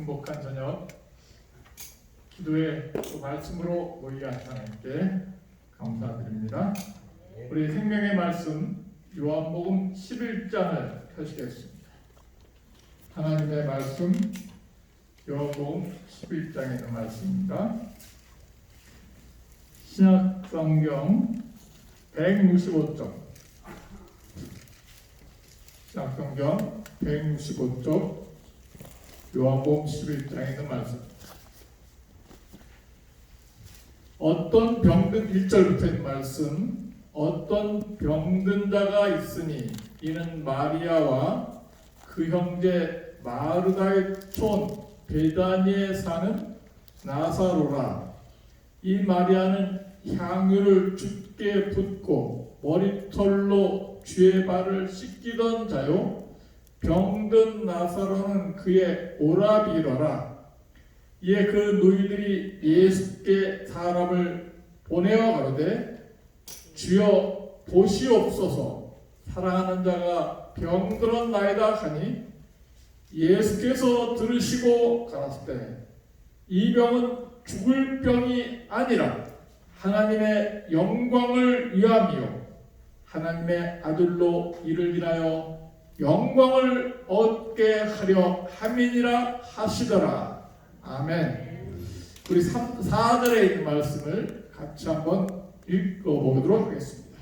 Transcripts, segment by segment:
행복한 저녁 기도의 또 말씀으로 모이게 하신 하나님께 감사드립니다. 우리 생명의 말씀 요한복음 11장을 펴시겠습니다. 하나님의 말씀 요한복음 11장에 있는 말씀입니다. 신약성경 165쪽 신약성경 165쪽 요한복음 11장에 있는 말씀. 어떤 병든 1절부터 있는 말씀. 어떤 병든 자가 있으니 이는 마리아와 그 형제 마르다의 촌 베다니에 사는 나사로라. 이 마리아는 향유를 줍게 붓고 머리털로 주의 발을 씻기던 자요, 병든 나사로는 그의 오라비더라. 이에 그 노인들이 예수께 사람을 보내어 가로되 주여 보시옵소서, 사랑하는 자가 병들었나이다 하니 예수께서 들으시고 가라사대 이 병은 죽을 병이 아니라 하나님의 영광을 위함이요 하나님의 아들로 이를 인하여 영광을 얻게 하려 함이니라 하시더라. 아멘. 우리 4절에 있는 말씀을 같이 한번 읽어보도록 하겠습니다.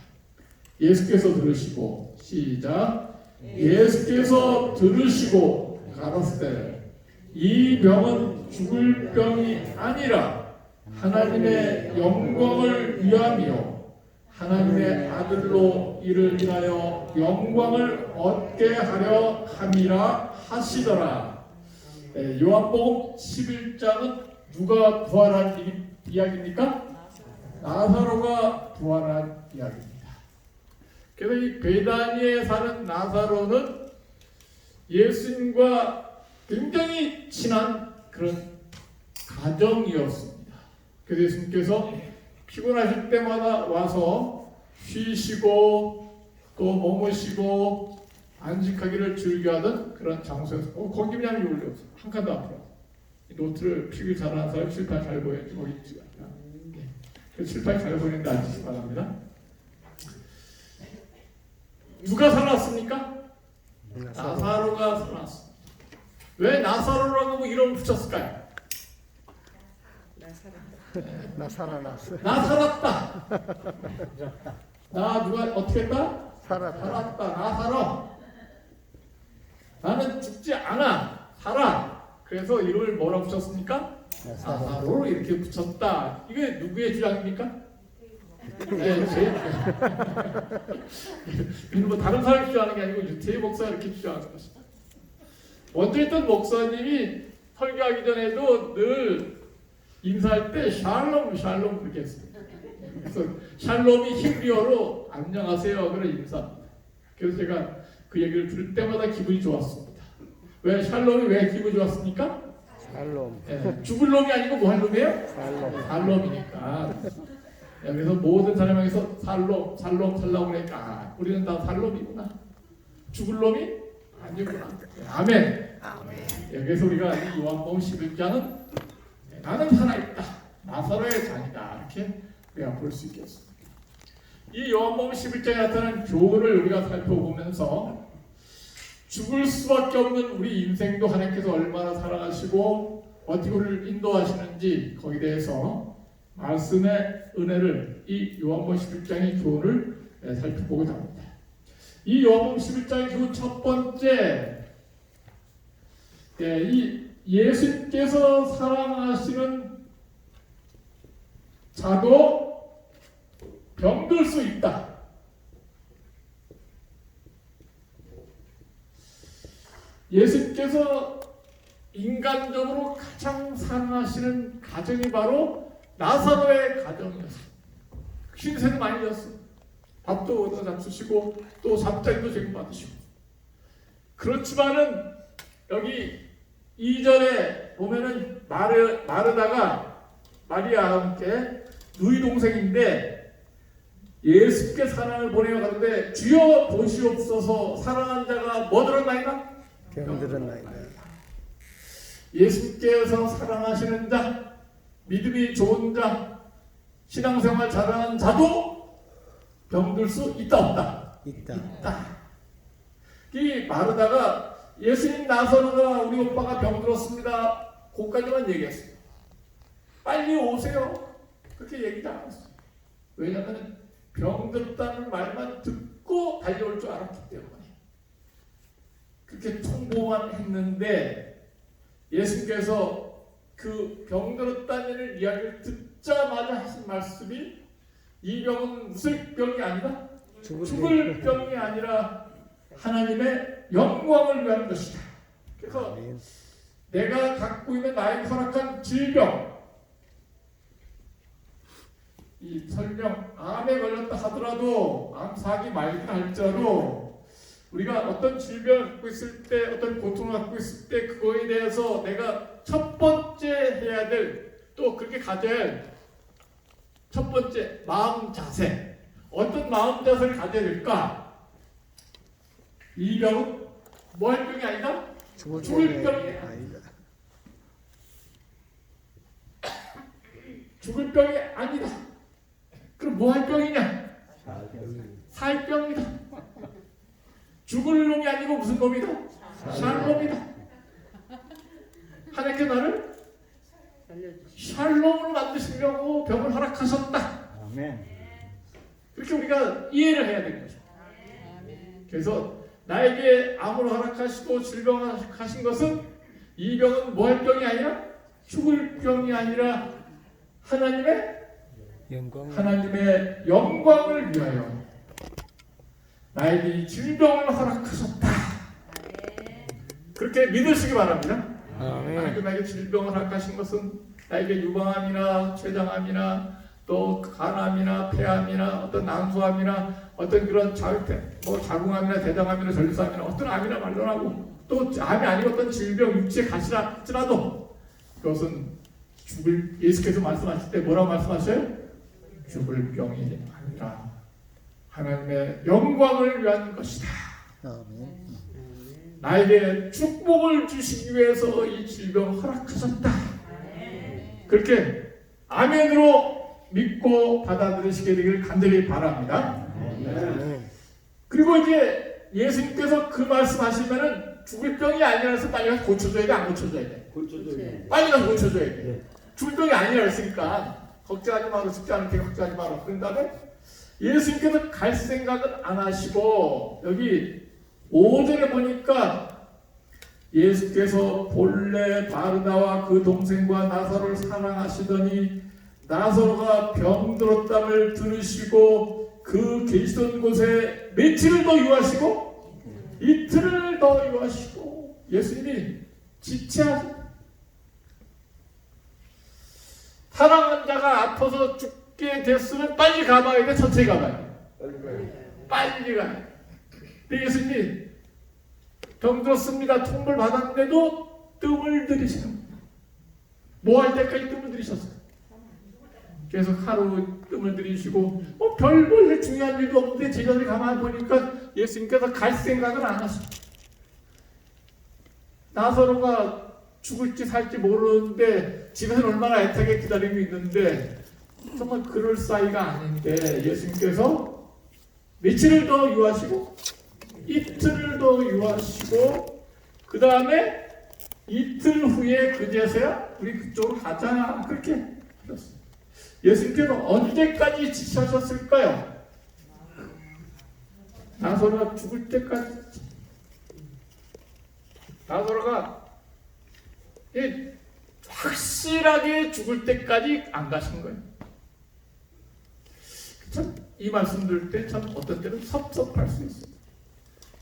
예수께서 들으시고, 시작. 예수께서 들으시고 가라사대 이 병은 죽을 병이 아니라 하나님의 영광을 위함이요 하나님의 아들로 이를 인하여 영광을 얻게 하려 함이라 하시더라. 요한복음 11장은 누가 부활한 이야기입니까? 나사로가 부활한 이야기입니다. 그래서 이 베다니에 사는 나사로는 예수님과 굉장히 친한 그런 가정이었습니다. 그래서 예수님께서 피곤하실 때마다 와서 쉬시고 또 머무시고 안식하기를 즐겨하던 그런 장소에서 거기 그냥 올려서 한 칸도 앞으로 노트를 필기 잘하는 사람 칠판 잘 보여야지 거기 있지. 그 칠판 잘 보이는데 앉으시기 바랍니다. 누가 살았습니까? 나사로가 살았습니다. 왜 나사로라고 이름 붙였을까요? 나 살아났어. 나 살았다. 나 누가 어떻게 했다? 살았다. 나 살아. 나는 죽지 않아. 살아. 그래서 이름을 뭐라고 붙였습니까? 나사로 이렇게 붙였다. 이게 누구의 주장입니까? 네, 이건 뭐 다른 사람이 주장하는 게 아니고 유태희 목사가 이렇게 주장하는 것입니다. 먼저 있던 목사님이 설교하기 전에도 늘 인사할 때 샬롬 그렇게 했습니다. 그래서 샬롬이 히브리어로 안녕하세요 그런 인사입니다. 그래서 제가 그 얘기를 들을 때마다 기분이 좋았습니다. 왜 샬롬이 왜 기분이 좋았습니까? 살롬. 네, 죽을 놈이 아니고 뭐 할 놈이에요? 살롬이니까. 네, 그래서 모든 사람에게서 살라고 그러니까 우리는 다 살롬이구나. 죽을 놈이 아니구나. 아멘. 네, 그래서 우리가 이 요한복음 11장은 나는 살아있다. 나사로의 자녀다. 이렇게 우리가 볼 수 있겠습니다. 이 요한복음 11장에 나타나는 교훈을 우리가 살펴보면서 죽을 수밖에 없는 우리 인생도 하나님께서 얼마나 사랑하시고 어떻게 우리를 인도하시는지 거기에 대해서 말씀의 은혜를 이 요한복음 11장의 교훈을 살펴보고자 합니다. 이 요한복음 11장의 교훈 첫 번째, 이 예수님께서 사랑하시는 자도 병들 수 있다. 예수님께서 인간적으로 가장 사랑하시는 가정이 바로 나사로의 가정이었습니다. 신세도 많이 졌어요. 밥도 얻어 잡수시고 또 잡자기도 제공 받으시고. 그렇지만은 여기 2절에 보면은 마르다가 마리아와 함께 누이 동생인데 예수께 사랑을 보내어 가는데 주여 보시옵소서, 사랑하는 자가 뭐 들었나이다? 병들었나이다. 예수님께서 사랑하시는 자, 믿음이 좋은 자, 신앙생활 잘하는 자도 병들 수 있다 없다? 있다. 있다. 이 마르다가 예수님 나서로가 우리 오빠가 병들었습니다. 그까지만 얘기했어요. 빨리 오세요. 그렇게 얘기도 안 했어요. 왜냐하면 병들었다는 말만 듣고 달려올 줄 알았기 때문에. 그렇게 통보만 했는데 예수님께서 그 병들었다는 이야기를 듣자마자 하신 말씀이 이 병은 무슨 병이 아니라 죽을 병이 아니라 하나님의 영광을 위한 것이다. 그래서 내가 갖고 있는 나에게 허락한 질병, 이 설령 암에 걸렸다 하더라도 암 사기 말기나 할지라도 우리가 어떤 질병을 갖고 있을 때, 어떤 고통을 갖고 있을 때 그거에 대해서 내가 첫 번째 해야 될, 또 그렇게 가져야 할 첫 번째 마음 자세, 어떤 마음 자세를 가져야 될까? 이 병은 뭐 할 병이 아니다? 죽을 병이 아니다. 죽을 병이 아니다. 그럼 뭐 할 병이냐? 살 병이다. 죽을 놈이 아니고 무슨 놈이다? 살 놈이다. 하나님께 나를 샬롬으로 만드시려고 병을 허락하셨다. 아멘. 그렇게 우리가 이해를 해야 되는 거죠. 그래서 나에게 암을 허락하시고 질병을 허락하신 것은 이 병은 뭐 할 병이 아니라 죽을 병이 아니라 하나님의 영광을 위하여 나에게 이 질병을 허락하셨다. 그렇게 믿으시기 바랍니다. 하나님 나에게 질병을 허락하신 것은 나에게 유방암이나 췌장암이나 또 간암이나 폐암이나 어떤 난소암이나 어떤 그런 자궁암이나 대장암이나 전립선암이나 어떤 암이나 말론하고 또 암이 아니고 어떤 질병 육체 가시라 할지라도 그것은 예수께서 말씀하실 때 뭐라고 말씀하셔요? 죽을 병이 아니라 하나님의 영광을 위한 것이다. 나에게 축복을 주시기 위해서 이 질병을 허락하셨다. 그렇게 아멘으로 믿고 받아들이시게 되기를 간절히 바랍니다. 그리고 이제 예수님께서 그 말씀하시면은 죽을 병이 아니라서 빨리 가서 고쳐줘야 돼, 안 고쳐줘야 돼? 빨리 가서 고쳐줘야 돼. 죽을 병이 아니라 했으니까 걱정하지 마라, 죽지 않을 테니 걱정하지 마라. 그런 다음에 예수님께서 갈 생각은 안 하시고 여기 5절에 보니까 예수께서 본래 바르나와 그 동생과 나사로를 사랑하시더니 나사로가 병들었담을 들으시고 그 계시던 곳에 며칠을 더 유하시고 이틀을 더 유하시고 예수님이 지체하셨다. 사랑하는 자가 아파서 죽게 됐으면 빨리 가봐야 돼, 천천히 가봐야 돼. 빨리 가야 돼. 근데 예수님이 병들었습니다. 통을 받았는데도 뜸을 들이시는 거예요. 뭐 할 때까지 뜸을 들이셨어요. 계속 하루 뜸을 들이시고 별볼 중요한 일도 없는데 제자들이 가만히 보니까 예수님께서 갈 생각을 안 하셔. 나사로가 죽을지 살지 모르는데 집에서 얼마나 애타게 기다리고 있는데 정말 그럴 사이가 아닌데 예수님께서 며칠을 더 유하시고 이틀을 더 유하시고 그 다음에 이틀 후에 그제서야 우리 그쪽으로 가자 그렇게 하셨어요. 예수님께서 언제까지 지체하셨을까요? 나사로가 죽을 때까지. 나사로가 확실하게 죽을 때까지 안 가신 거예요. 참 이 말씀 들을 때 참 어떤 때는 섭섭할 수 있어요.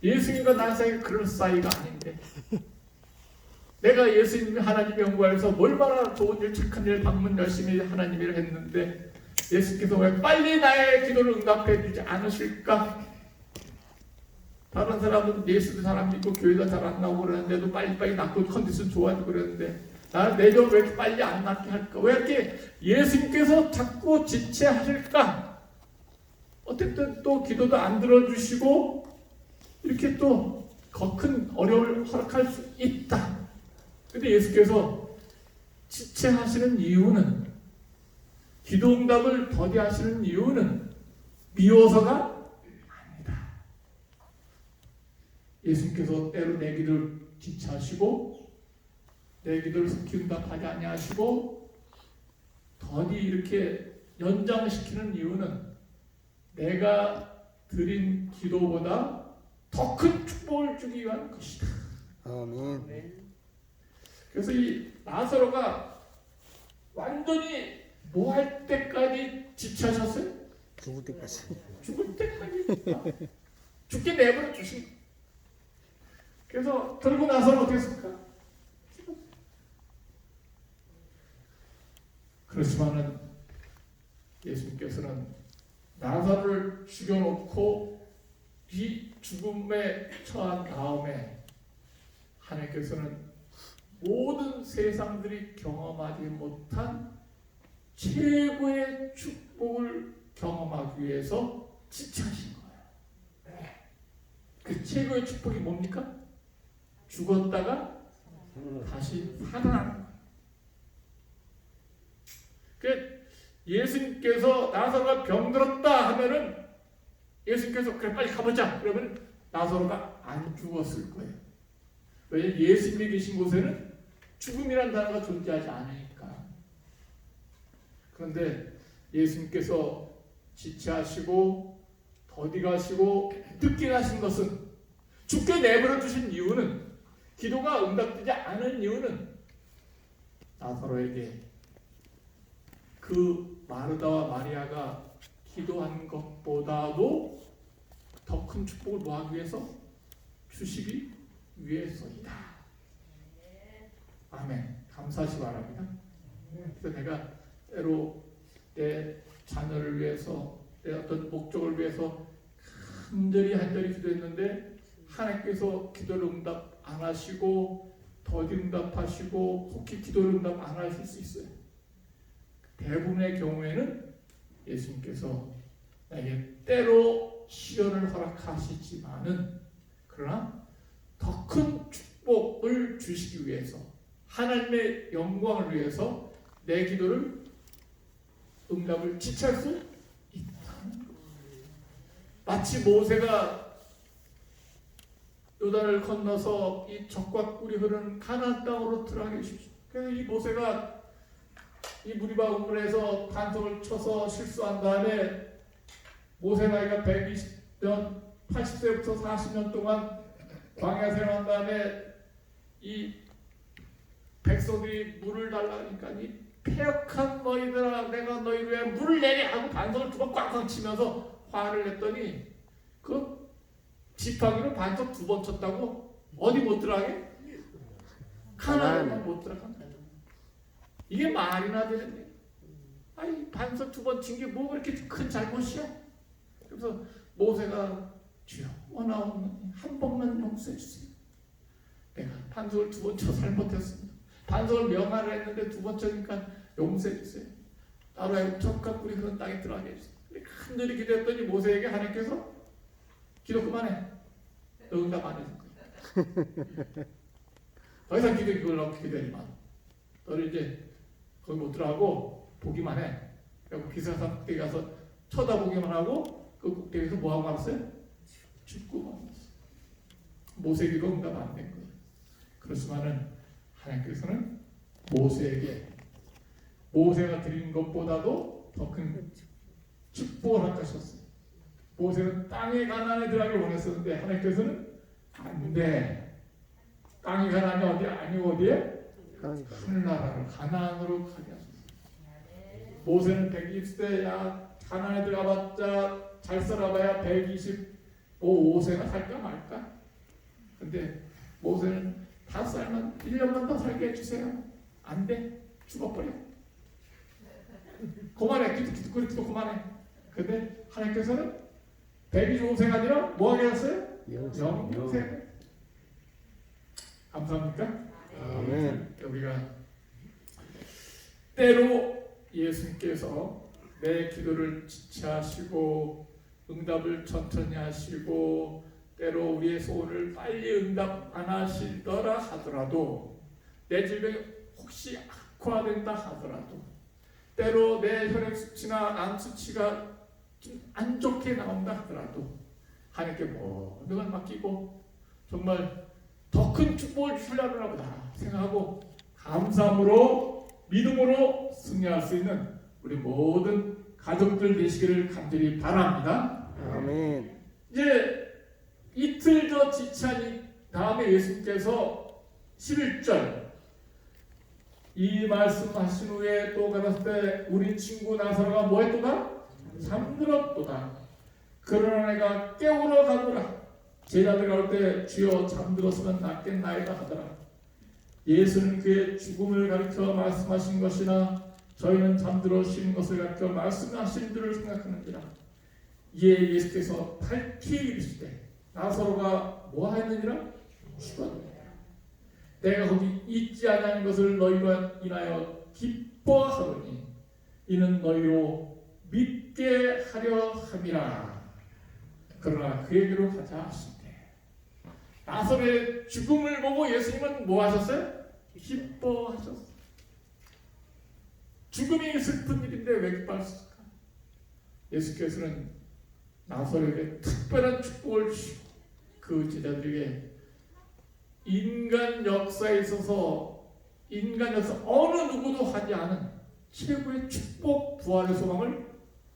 예수님과 나 사이가 그럴 사이가 아닌데 내가 예수님 하나님의 연구하여서 얼마나 좋은 일 착한 일 방문 열심히 하나님을 했는데 예수께서 왜 빨리 나의 기도를 응답해 주지 않으실까? 다른 사람은 예수도 잘 안 믿고 교회도 잘 안 나오고 그러는데도 빨리빨리 낫고 컨디션 좋아지고 그러는데 나는 내 좀 왜 이렇게 빨리 안 낫게 할까? 왜 이렇게 예수님께서 자꾸 지체하실까? 어쨌든 또 기도도 안 들어주시고 이렇게 또 더 큰 어려움을 허락할 수 있다. 근데 예수께서 지체하시는 이유는, 기도응답을 더디하시는 이유는 미워서가 아니다. 예수님께서 때로 내 기도를 지체하시고 내 기도를 속히 응답하지 아니하시고 더디 이렇게 연장시키는 이유는 내가 드린 기도보다 더 큰 축복을 주기 위한 것이다. 아멘. 그래서 이 나사로가 완전히 뭐 할 때까지 지체하셨어요? 죽을 때까지. 죽을 때까지. 죽게 내버려 주신 거예요. 그래서 들고 나서는 어떻게 했습니까? 그렇지만은 예수님께서는 나사로를 죽여놓고 이 죽음에 처한 다음에 하나님께서는 모든 세상들이 경험하지 못한 최고의 축복을 경험하기 위해서 지체하신 거예요. 그 최고의 축복이 뭡니까? 죽었다가 다시 살아나는 거예요. 그 예수님께서 나사로가 병들었다 하면은 예수님께서 그래 빨리 가보자 그러면 나사로가 안 죽었을 거예요. 왜냐하면 예수님이 계신 곳에는 죽음이라는 단어가 존재하지 않으니까. 그런데 예수님께서 지체하시고 더디 가시고 늦게 가신 것은, 죽게 내버려 두신 이유는, 기도가 응답되지 않은 이유는 나사로에게 그 마르다와 마리아가 기도한 것보다도 더 큰 축복을 뭐하기 위해서? 주시기 위해서이다. 아멘. 감사하시 바랍니다. 그래서 내가 때로 내 자녀를 위해서, 내 어떤 목적을 위해서 한절이 기도했는데 하나님께서 기도를 응답 안 하시고 더디 응답하시고 속히 기도를 응답 안 하실 수 있어요. 대부분의 경우에는 예수님께서 나에게 때로 시련을 허락하시지만은, 그러나 더 큰 축복을 주시기 위해서, 하나님의 영광을 위해서 내 기도를 응답을 지체할 수 있다는 것. 마치 모세가 요단을 건너서 이 적과 꿀이 흐르는 가나안 땅으로 들어가게 해주십시오. 그래서 이 모세가 이 무리바 우물에서 반석을 쳐서 실수한 다음에 모세 나이가 120년, 80세부터 40년 동안 광야 생활한 다음에 이 백성들이 물을 달라니까 이 패역한 너희들아 내가 너희를 위해 물을 내리 하고 반석을 두 번 꽝꽝 치면서 화를 냈더니 그 지팡이로 반석 두 번 쳤다고 어디 못 들어가게? 가나안에만 못 들어간다. 이게 말이나 되는 일. 아니 반석 두 번 친 게 뭐 그렇게 큰 잘못이야? 그래서 모세가 주여 원하옵나니 한 번만 용서해 주세요. 내가 반석을 두 번 쳐 잘못했습니다. 반석을 명하려 했는데 두 번 쳐니까 용서해 주세요. 나로 하여금 적과 꿀이 흐르는 땅에 들어가게 해주세요. 간절히 기도했더니 모세에게 하나님께서 기도 그만해. 너 응답 안 해줄 거야. 더 이상 그걸 넣고 기도하지 마. 너를 이제 거기 못 들어가고 보기만 해. 그리고 비사산 꼭대기 가서 쳐다보기만 하고 그 꼭대기에서 뭐하고 말았어요? 죽고 말았어요. 모세 기도 응답 안 된 거예요. 그렇지만은 하나님께서는 모세에게 모세가 드린 것보다도 더 큰 축복을 허락하셨어요. 모세는 땅에 가나안에 들어가길 원했었는데 하나님께서는 안 돼. 땅이 가나안이 어디 아니고 어디에? 하늘나라로 가나안으로 가게 하셨어요. 모세는 120세 야 가나안에 들어가봤자 잘 살아봐야 125세나 살까 말까. 근데 모세는 5살만 1년만 더 살게 해주세요. 안 돼. 죽어버려. 그만해. 기도 그만해. 근데 하나님께서는 125세가 아니라 뭐 하게 하셨어요? 영생. 감사합니까? 아멘. 우리가 때로 예수님께서 내 기도를 지체하시고 응답을 천천히 하시고 때로 우리의 소원을 빨리 응답 안 하시더라 하더라도 내 질병이 혹시 악화된다 하더라도 때로 내 혈액 수치나 암 수치가 좀 안 좋게 나온다 하더라도 하나님께 모든 맡기고 정말 더 큰 축복을 주려나 보다 생각하고 감사함으로 믿음으로 승리할 수 있는 우리 모든 가족들 되시기를 간절히 바랍니다. 아멘. 이제 이틀 더 지찬 다음에 예수님께서 11절 이 말씀하신 후에 또 가라사대 때 우리 친구 나사로가 뭐했도다? 잠들었도다. 그러나 내가 깨우러 가노라. 제자들이 올 때 주여 잠들었으면 낫겠나이다 하더라. 예수는 그의 죽음을 가리켜 말씀하신 것이나 저희는 잠들어 쉬는 것을 가리켜 말씀하신 줄을 생각하는지라. 이에 예수께서 밝히 이르시되 나사로가 뭐하였느니라? 죽었느니라. 내가 거기 있지 아니하는 것을 너희로 인하여 기뻐하노니 이는 너희로 믿게 하려 함이라. 그러나 그에게로 가자 하시되 나사로의 죽음을 보고 예수님은 뭐 하셨어요? 기뻐하셨어요. 죽음이 슬픈 일인데 왜 기뻐하셨을까? 예수께서는 나사로에게 특별한 축복을 주시고 그 제자들에게 인간 역사에 있어서 어느 누구도 하지 않은 최고의 축복 부활의 소망을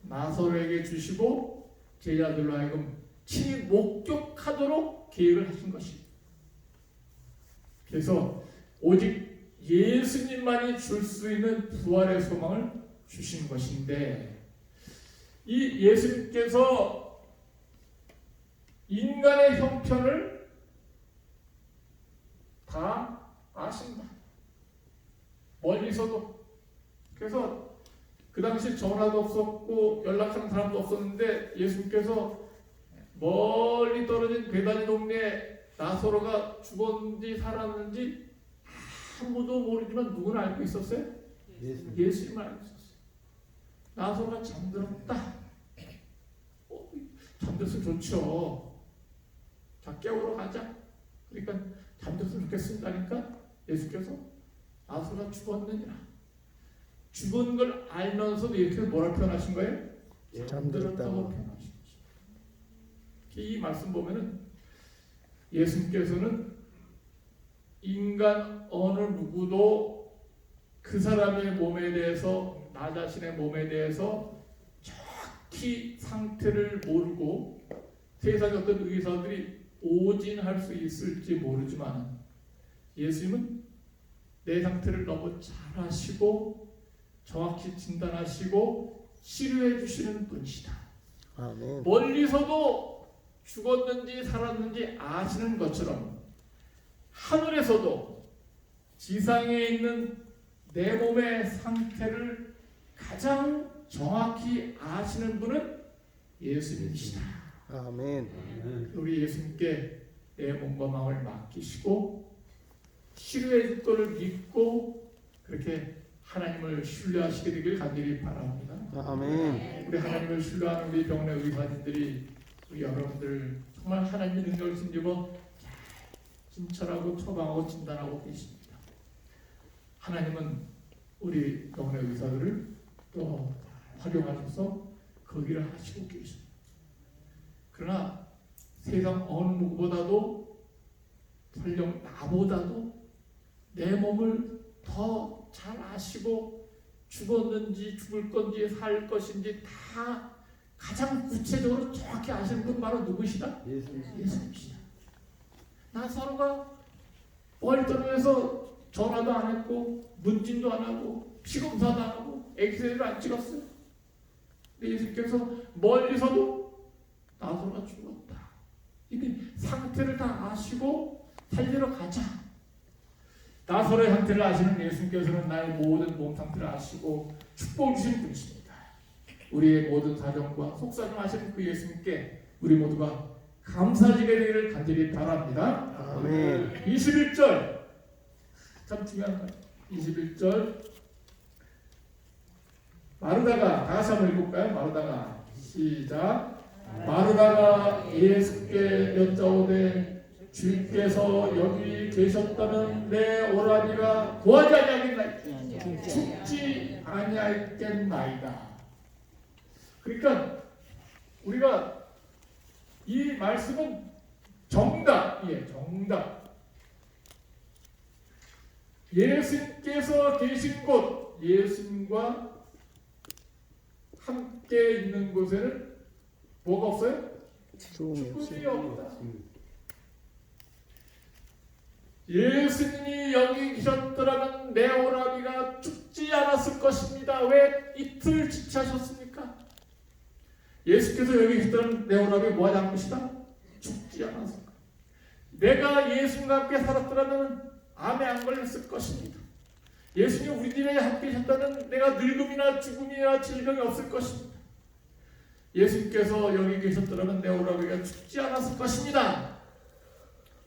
나사로에게 주시고 제자들로 하여금 친히 목격하도록 계획을 하신 것입니다. 그래서 오직 예수님만이 줄 수 있는 부활의 소망을 주신 것인데 이 예수님께서 인간의 형편을 다 아신다. 멀리서도. 그래서 그 당시 전화도 없었고 연락하는 사람도 없었는데 예수님께서 멀리 떨어진 베다니 동네에 나사로가 죽었는지 살았는지 아무도 모르지만 누구는 알고 있었어요? 예수님은 알고 있었어요. 나사로가 잠들었다. 잠들었으면 좋죠. 자, 깨우러 가자. 그러니까 잠들었으면 좋겠습니다니까 예수께서 나사로가 죽었느니라. 죽은 걸 알면서도 이렇게 뭐라 표현하신 거예요? 잠들었다고 표현하신 거죠. 이 말씀 보면은 예수님께서는 인간 어느 누구도 그 사람의 몸에 대해서 나 자신의 몸에 대해서 정확히 상태를 모르고 세상의 어떤 의사들이 오진할 수 있을지 모르지만 예수님은 내 상태를 너무 잘 아시고 정확히 진단하시고 치료해 주시는 분이시다. 아멘. 멀리서도 죽었는지 살았는지 아시는 것처럼 하늘에서도 지상에 있는 내 몸의 상태를 가장 정확히 아시는 분은 예수님이시다. 아멘. 우리 예수님께 내 몸과 마음을 맡기시고 치료해 줄 것을 믿고 그렇게 하나님을 신뢰하시게 되길 간절히 바랍니다. 아멘. 우리 하나님을 신뢰하는 우리 병원의 의사님들이 우리 여러분들 정말 하나님의 능력을 힘입어 진찰하고 처방하고 진단하고 계십니다. 하나님은 우리 병원의 의사들을 또 활용하셔서 그 일을 하시고 계십니다. 그러나 세상 어느 누구보다도 설령 나보다도 내 몸을 더 잘 아시고 죽었는지 죽을 건지 살 것인지 다 가장 구체적으로 정확히 아시는 분 바로 누구시다? 예수님이시다. 나사로가 멀리 떨어져서 전화도 안 했고 문진도 안 하고 피검사도 안 하고 엑스레이를 안 찍었어요. 근데 예수님께서 멀리서도 나사로가 죽었다. 이미 상태를 다 아시고 살리러 가자. 나사로의 상태를 아시는 예수님께서는 나의 모든 몸 상태를 아시고 축복 주신 분이십니다. 우리의 모든 사정과 속사정 아시는 그 예수님께 우리 모두가 감사지게 되기를 간절히 바랍니다. 아멘. 21절 참 중요한 거예요. 21절 마르다가 다 같이 한번 읽을까요? 마르다가 시작. 마르다가 예수께 여짜오되 주께서 여기 계셨다면 내 오라비가 구하지 아니하겠나이다. 죽지 아니하겠나이다. 그러니까 우리가 이 말씀은 정답이에요. 정답. 예수님께서 계신 곳, 예수님과 함께 있는 곳에는 뭐가 없어요? 죽음이 죽음이 없어요. 없다. 예수님이 여기 계셨더라면 내 오라비가 죽지 않았을 것입니다. 왜 이틀 지체하셨습니까? 예수께서 여기 계셨더라면 내 오라비 뭐하지 않을 것이다? 죽지 않았을 것이다. 내가 예수님과 함께 살았더라면 암에 안 걸렸을 것입니다. 예수님 우리 집에 함께 계셨다면 내가 늙음이나 죽음이나 질병이 없을 것입니다. 예수님께서 여기 계셨더라면 내 오라비가 죽지 않았을 것입니다.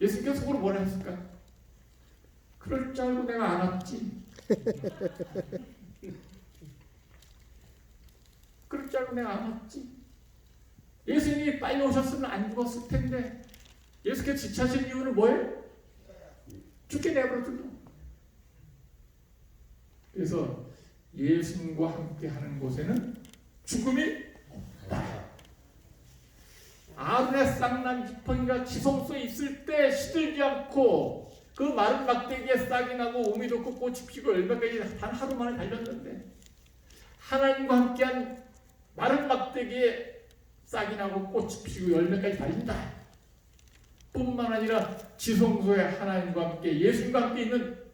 예수님께서 속으로 뭐라 했을까? 그럴 줄 알고 내가 안 왔지. 그럴 줄 알고 내가 안 왔지. 예수님이 빨리 오셨으면 안 죽었을 텐데 예수께서 지체하신 이유는 뭐예요? 죽게 내버려두고. 그래서 예수님과 함께 하는 곳에는 죽음이 없다. 아론의 쌍난 지팡이가 지성소에 있을 때 시들지 않고 그 마른 막대기에 싹이 나고 오미 돋고 꽃이 피고 열매까지 단 하루 만에 달렸는데 하나님과 함께한 마른 막대기에 싹이 나고 꽃이 피고 열매까지 달린다. 뿐만 아니라 지성소에 하나님과 함께 예수님과 함께 있는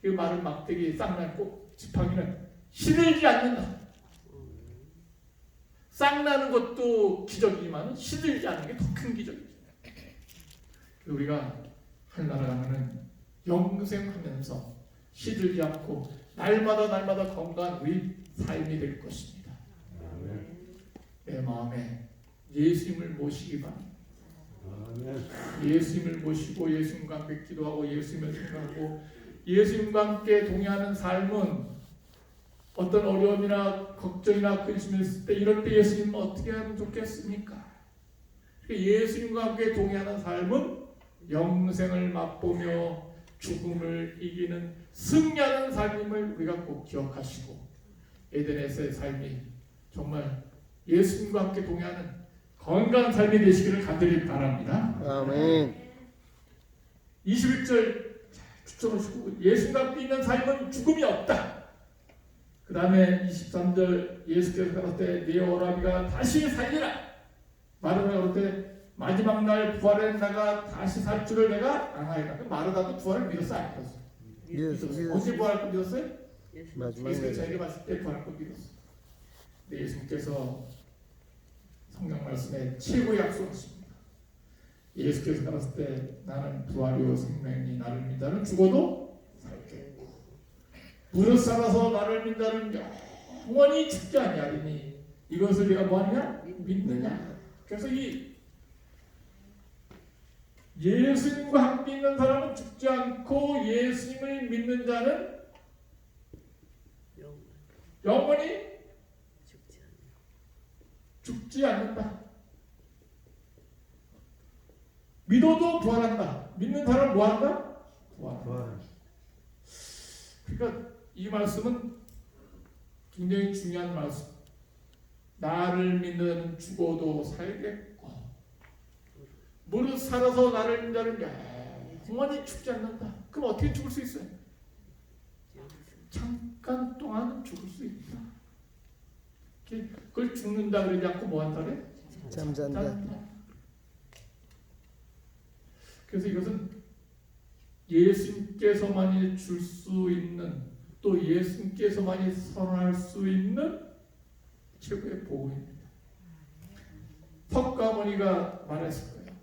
그 마른 막대기에 싹난 꽃 지팡이는 시들지 않는다. 싹나는 것도 기적이지만 시들지 않는 게 더 큰 기적이죠. 우리가 하늘나라 가면은 영생하면서 시들지 않고 날마다 건강한 우리 삶이 될 것입니다. 내 마음에 예수님을 모시기 바랍니다. 예수님을 모시고 예수님과 함께 기도하고 예수님을 생각하고 예수님과 함께 동의하는 삶은 어떤 어려움이나 걱정이나 근심이 있을 때 이럴 때 예수님은 어떻게 하면 좋겠습니까? 예수님과 함께 동의하는 삶은 영생을 맛보며 죽음을 이기는 승리하는 삶임을 우리가 꼭 기억하시고 에덴에서의 삶이 정말 예수님과 함께 동의하는 건강한 삶이 되시기를 간절히 바랍니다. 아멘. 21절 추천하시고 예수님과 함께 있는 삶은 죽음이 없다. 그 다음에 23절 예수께서 가라사대 때 네 오라비가 다시 살리라. 마르다가 그때 마지막 날 부활의 나가 다시 살 줄을 내가 아나이다. 마르다도 부활을 믿었어 안 믿었어? 믿었어. 언제 부활할 거 믿었어요? 마지막에 예수께서 자기를 봤을 때 부활할 거 믿었어. 근데 예수님께서 성경 말씀에 최고의 약속하십니다. 예수께서 가라사대 때 나는 부활이요 생명이니 나를 믿다는 죽어도 살겠고 무릇 살아서 나를 믿다는 영원히 죽지 아니하리니 이것을 네가 뭐하느냐? 믿느냐? 그래서 이 예수님과 함께 있는 사람은 죽지 않고 예수님을 믿는 자는 영원히 죽지 않는다. 믿어도 부활한다. 믿는 사람은 뭐한다? 부활한다. 그러니까 이 말씀은 굉장히 중요한 말씀. 나를 믿는 죽어도 살겠고 무릇 살아서 나를 믿는 자는 영원히 죽지 않는다. 그럼 어떻게 죽을 수 있어요? 잠깐 동안은 죽을 수 있다. 그걸 죽는다 그러지 않고 뭐 한다 그래? 잠잔다. 그래서 이것은 예수님께서만이 줄 수 있는 또 예수님께서만이 선언할 수 있는 최고의 복음입니다. 석가모니가 말했을 거예요.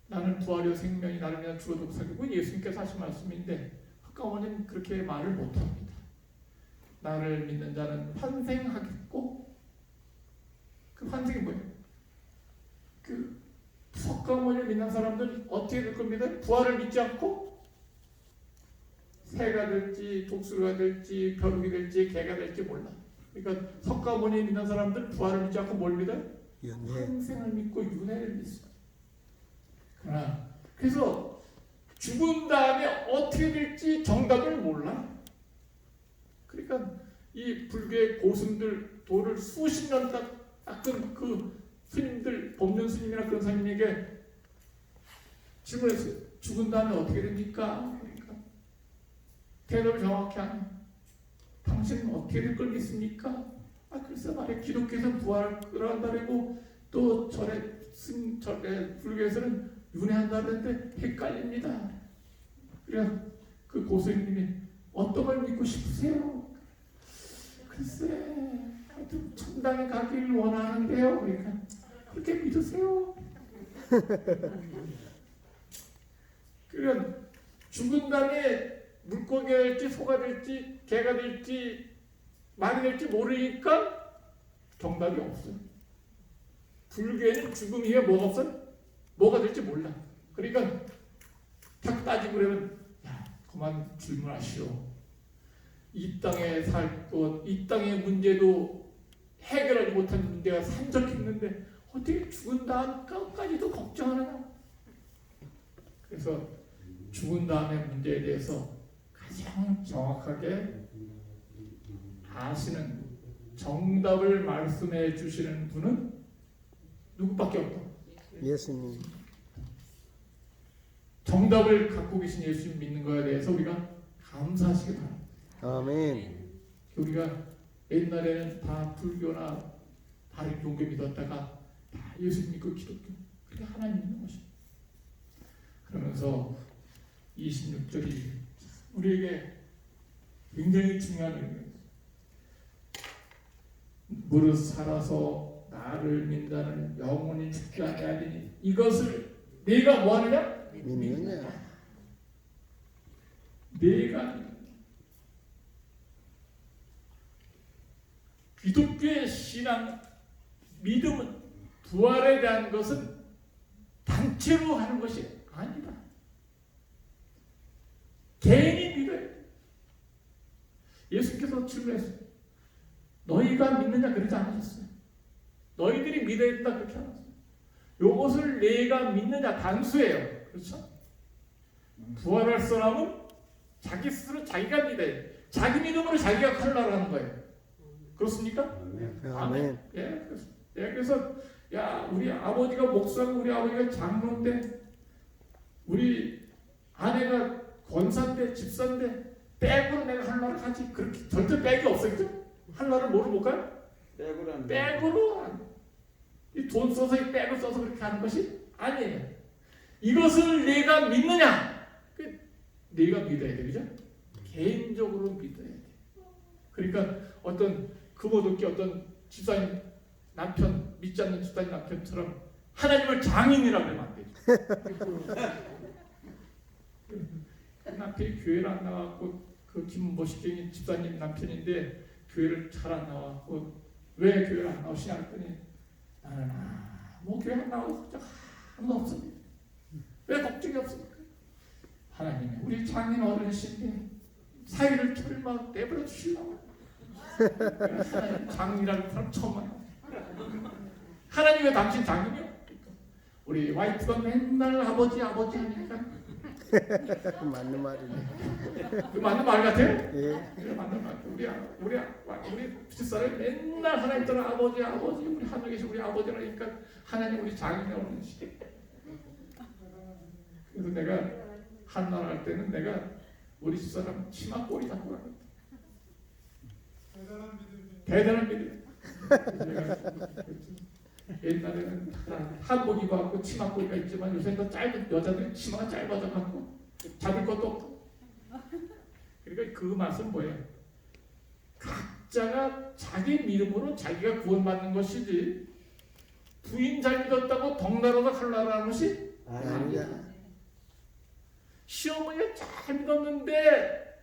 나는 부활이요 생명이 나를 위하여 죽어도 살리고 예수님께서 하신 말씀인데 석가모니는 그렇게 말을 못합니다. 나를 믿는 자는 환생하겠고 그 환생이 뭐예요? 그 석가모니를 믿는 사람들은 어떻게 될 겁니다? 부활을 믿지 않고 새가 될지 독수리가 될지 벼룩이 될지 개가 될지 몰라. 그러니까 석가모니 믿는 사람들은 부활을 믿지 않고 뭘 믿어요? 연애. 환생을 믿고 윤회를 믿어요. 그래서 죽은 다음에 어떻게 될지 정답을 몰라. 그러니까 이 불교의 고승들 도를 수십 년 닦은 그 스님들, 법륜 스님이나 그런 스님에게 질문했어요. 죽은 다음에 어떻게 됩니까? 그러니까 대답을 정확히 안 해. 당신은 어떻게 될 걸 믿습니까? 글쎄 말이야. 기독교에서는 부활을 한다고 또 절에 불교에서는 윤회한다 그랬는데 헷갈립니다. 그래서 그 고스님이 어떤 걸 믿고 싶으세요? 글쎄 하여튼 천당에 가기를 원하는데요. 그러니까 그렇게 믿으세요. 그러니까 죽은 다음에 물고기가 될지 소가 될지 개가 될지 말이 될지 모르니까 정답이 없어요. 불교에는 죽음 이후에 뭐가 없어요? 뭐가 될지 몰라. 그러니까 딱 따지고 그러면 야 그만 질문하시오. 이 땅에 살 것, 이 땅의 문제도 해결하지 못한 문제가 산적했는데 어떻게 죽은 다음까지도 걱정하나? 그래서 죽은 다음의 문제에 대해서 가장 정확하게 아시는 정답을 말씀해 주시는 분은 누구밖에 없다. 예수님. 정답을 갖고 계신 예수님 믿는 거에 대해서 우리가 감사하시기 바랍니다. 아멘. 우리가 옛날에는 다 불교나 다른 종교 믿었다가 다 예수 믿고 기독교 그게 하나님 믿는 것입니다. 그러면서 26절이 우리에게 굉장히 중요한 의미입니다. 무릇 살아서 나를 믿다는 영원히 죽지 아니하리니 이것을 내가 뭐하느냐? 믿느냐? 내가 기독교의 신앙 믿음은 부활에 대한 것은 단체로 하는 것이 아니다. 개인이 믿어야 돼. 예수께서 질문했어요. 너희가 믿느냐 그러지 않으셨어요. 너희들이 믿어야 된다 그렇게 하셨어요. 요것을 내가 믿느냐 단수예요. 그렇죠? 부활할 사람은 자기 스스로 자기가 믿어야 돼. 자기 믿음으로 자기가 칼날을 하는 거예요. 그렇습니까? 아멘. 예, 그래서 야 우리 아버지가 목사고 우리 아버지가 장로인데 우리 아내가 권사인데 집사인데 백으로 내가 할날을 하지. 그렇게 절대 백이 없어. 그죠? 할날을 뭐로 못 가요? 백으로 이 돈 써서 이 백을 써서 그렇게 하는 것이 아니에요. 이것을 내가 믿느냐? 내가 믿어야 돼. 그죠? 개인적으로 믿어야 돼. 그러니까 어떤 금오도끼 어떤 집사님 남편 믿지 않는 집사님 남편처럼 하나님을 장인이라고 하면 안 되죠. 그 남편이 교회를 안 나왔고 그 김보식경이 집사님 남편인데 교회를 잘 안 나왔고 왜 교회를 안 나오시냐 했더니 나는 뭐 교회 안 나와서 아무도 없습니다. 왜 걱정이 없습니까? 하나님이 우리 장인 어른이신데 사위를 철막 내버려 주시려고 하나님 장인이라는 사람 처음 만나. 하나님 왜 당신 장인이요? 우리 와이프가 맨날 아버지 하니까 맞는 말이네. 그 맞는 말 같아요? 예. 그래 맞는 말 같아요. 우리 집사람이 맨날 하나님 따라 아버지 우리 하늘에 계신 우리 아버지라니까 하나님 우리 장인이라고 시대. 그래서 내가 한날 할 때는 내가 우리 집사람 치마 꼬리 잡고 가거든. 대단한 믿음. 옛날에는 한복 입어갖고 치마 꼬리가 있지만 요새는 더 짧은 여자들은 치마가 짧아져갖고 잡을 것도 없고. 그러니까 그 말씀 뭐예요? 각자가 자기 믿음으로 자기가 구원받는 것이지 부인 잘 믿었다고 덕나라가 칼나라는 것이 아니야. 시어머니가 잘 믿었는데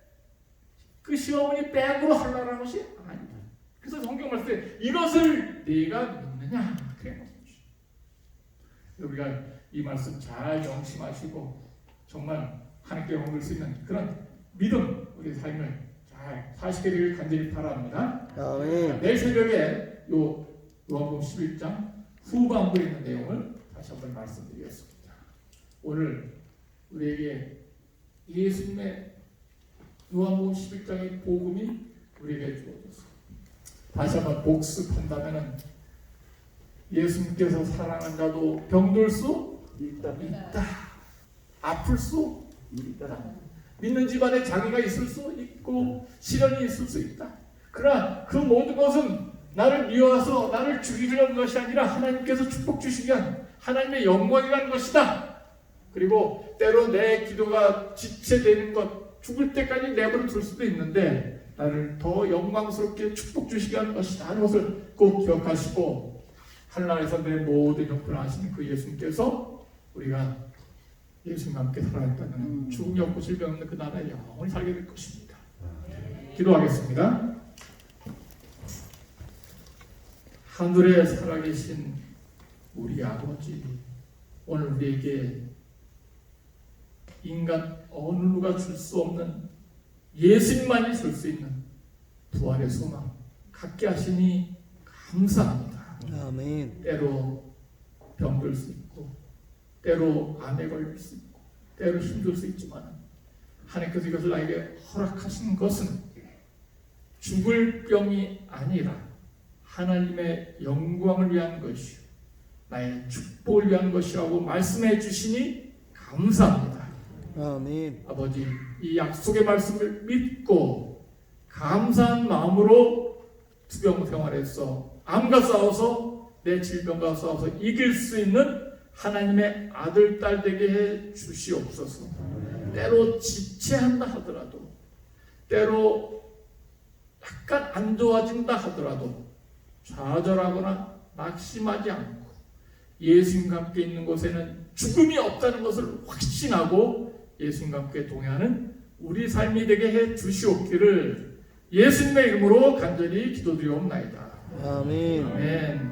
그 시어머니 백으로 하려는 것이 아니다. 그래서 성경 말씀에 이것을 네가 믿느냐 그래. 우리가 이 말씀 잘 명심하시고 정말 하나님께 영광을 수 있는 그런 믿음 우리 삶을 잘 사시게 되길 간절히 바랍니다. 아멘. 내일 새벽에 요한복음 11장 후반부에 있는 내용을 다시 한번 말씀드리겠습니다. 오늘 우리에게 예수님의 요한복음 11장의 복음이 우리에게 주어졌어. 다시 한번 복습한다면은 예수님께서 사랑하는 자도 병들 수 있다. 아플 수 있다. 믿는 집안에 장애가 있을 수 있고 시련이 있을 수 있다. 그러나 그 모든 것은 나를 미워서 나를 죽이려는 것이 아니라 하나님께서 축복 주시기 위한 하나님의 영광이라는 것이다. 그리고 때로 내 기도가 지체되는 것, 죽을 때까지 내버려 둘 수도 있는데 나를 더 영광스럽게 축복 주시게 하는 것이다 하는 것을 꼭 기억하시고, 하늘나라에서 내 모든 형편을 아시는 그 예수님께서 우리가 예수님과 함께 살아갔다는 죽음이 없고 질병 없는 그 나라에 영원히 살게 될 것입니다. 기도하겠습니다. 하늘에 살아계신 우리 아버지, 오늘 우리에게 인간 어느 누가 줄 수 없는 예수님만이 줄 수 있는 부활의 소망 갖게 하시니 감사합니다. 아멘. 때로 병들 수 있고 때로 암에 걸릴 수 있고 때로 힘들 수 있지만 하나님께서 이것을 나에게 허락하신 것은 죽을 병이 아니라 하나님의 영광을 위한 것이요 나의 축복을 위한 것이라고 말씀해 주시니 감사합니다. 아멘. 아버지, 이 약속의 말씀을 믿고 감사한 마음으로 투병 생활에서 암과 싸워서 내 질병과 싸워서 이길 수 있는 하나님의 아들, 딸 되게 해 주시옵소서. 때로 지체한다 하더라도, 때로 약간 안 좋아진다 하더라도 좌절하거나 낙심하지 않고 예수님과 함께 있는 곳에는 죽음이 없다는 것을 확신하고 예수님과 함께 동행하는 우리 삶이 되게 해 주시옵기를 예수님의 이름으로 간절히 기도드리옵나이다. 아멘. 아멘.